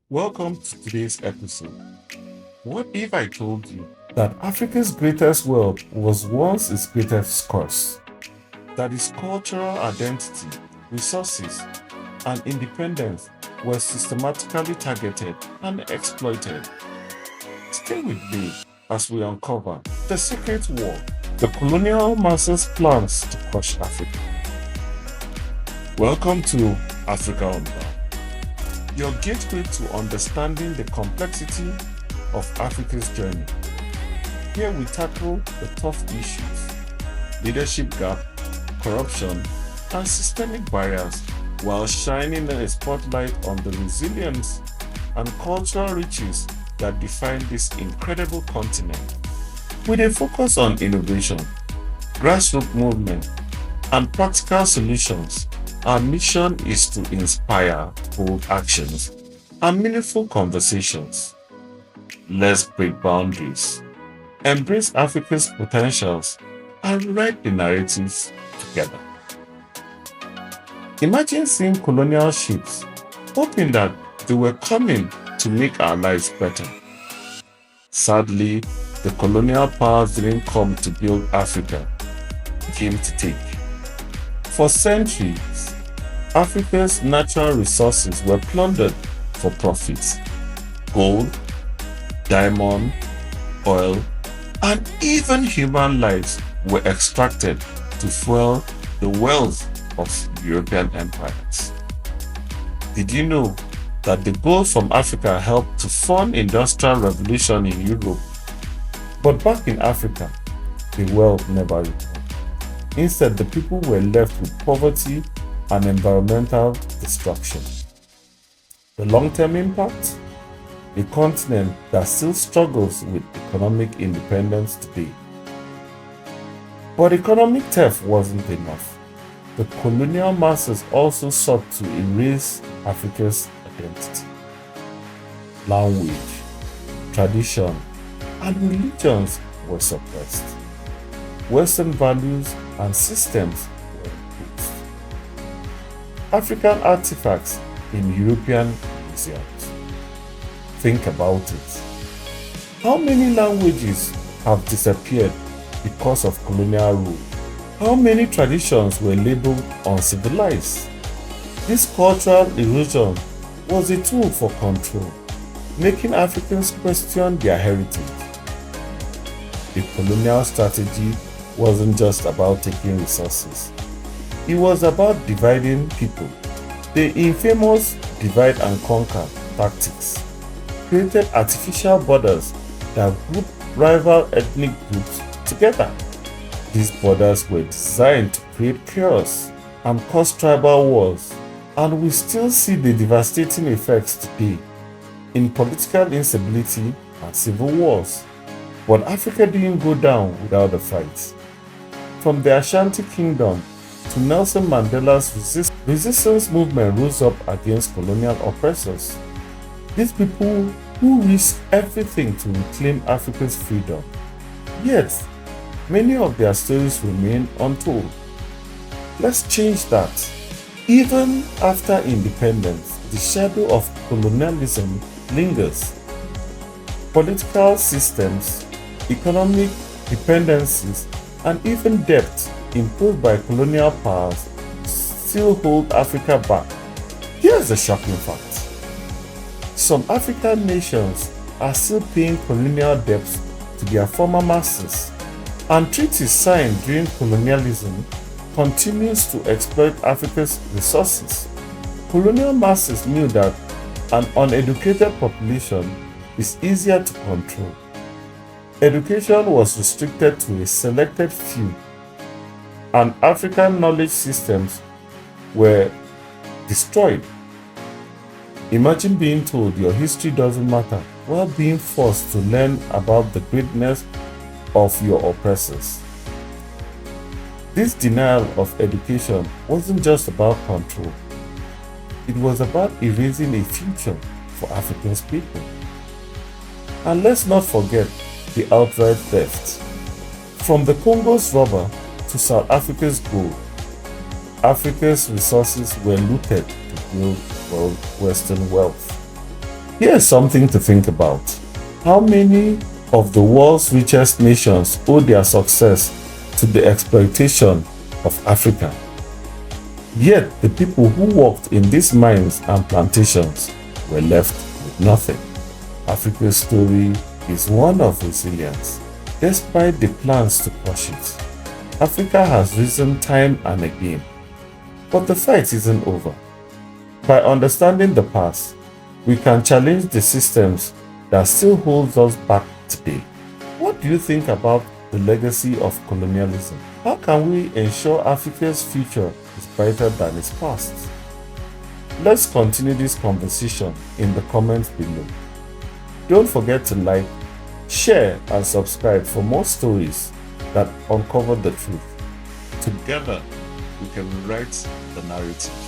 Welcome to today's episode. What if I told you that Africa's greatest wealth was once its greatest curse? That its cultural identity, resources, and independence were systematically targeted and exploited? Stay with me as we uncover the secret war, the colonial masters' plans to crush Africa. Welcome to Africa Unbound, your gateway to understanding the complexity of Africa's journey. Here we tackle the tough issues, leadership gap, corruption, and systemic barriers while shining a spotlight on the resilience and cultural riches that define this incredible continent. With a focus on innovation, grassroots movement, and practical solutions, our mission is to inspire bold actions and meaningful conversations. Let's break boundaries, embrace Africa's potentials, and write the narratives together. Imagine seeing colonial ships, hoping that they were coming to make our lives better. Sadly, the colonial powers didn't come to build Africa, they came to take. For centuries, Africa's natural resources were plundered for profits. Gold, diamond, oil, and even human lives were extracted to fuel the wealth of European empires. Did you know that the gold from Africa helped to fund industrial revolution in Europe? But back in Africa, the wealth never returned. Instead, the people were left with poverty and environmental destruction. The long-term impact? A continent that still struggles with economic independence today. But economic theft wasn't enough. The colonial masters also sought to erase Africa's identity. Language, tradition, and religions were suppressed. Western values and systems were imposed. African artifacts in European museums. Think about it. How many languages have disappeared because of colonial rule? How many traditions were labeled uncivilized? This cultural erosion was a tool for control, making Africans question their heritage. The colonial strategy wasn't just about taking resources. It was about dividing people. The infamous divide and conquer tactics created artificial borders that grouped rival ethnic groups together. These borders were designed to create chaos and cause tribal wars, and we still see the devastating effects today in political instability and civil wars. But Africa didn't go down without a fight. From the Ashanti Kingdom to Nelson Mandela's resistance movement rose up against colonial oppressors. These people who risked everything to reclaim Africa's freedom. Yet, many of their stories remain untold. Let's change that. Even after independence, the shadow of colonialism lingers. Political systems, economic dependencies, and even debt imposed by colonial powers still hold Africa back. Here's the shocking fact. Some African nations are still paying colonial debts to their former masters, and treaties signed during colonialism continues to exploit Africa's resources. Colonial masters knew that an uneducated population is easier to control. Education was restricted to a selected few, and African knowledge systems were destroyed. Imagine being told your history doesn't matter while being forced to learn about the greatness of your oppressors. This denial of education wasn't just about control, it was about erasing a future for African people. And let's not forget the outright theft. From the Congo's rubber to South Africa's gold, Africa's resources were looted to build Western wealth. Here's something to think about. How many of the world's richest nations owe their success to the exploitation of Africa? Yet the people who worked in these mines and plantations were left with nothing. Africa's story is one of resilience. Despite the plans to crush it, Africa has risen time and again. But the fight isn't over. By understanding the past, we can challenge the systems that still hold us back today. What do you think about the legacy of colonialism? How can we ensure Africa's future is brighter than its past? Let's continue this conversation in the comments below. Don't forget to like, share, and subscribe for more stories that uncover the truth. Together, we can rewrite the narrative.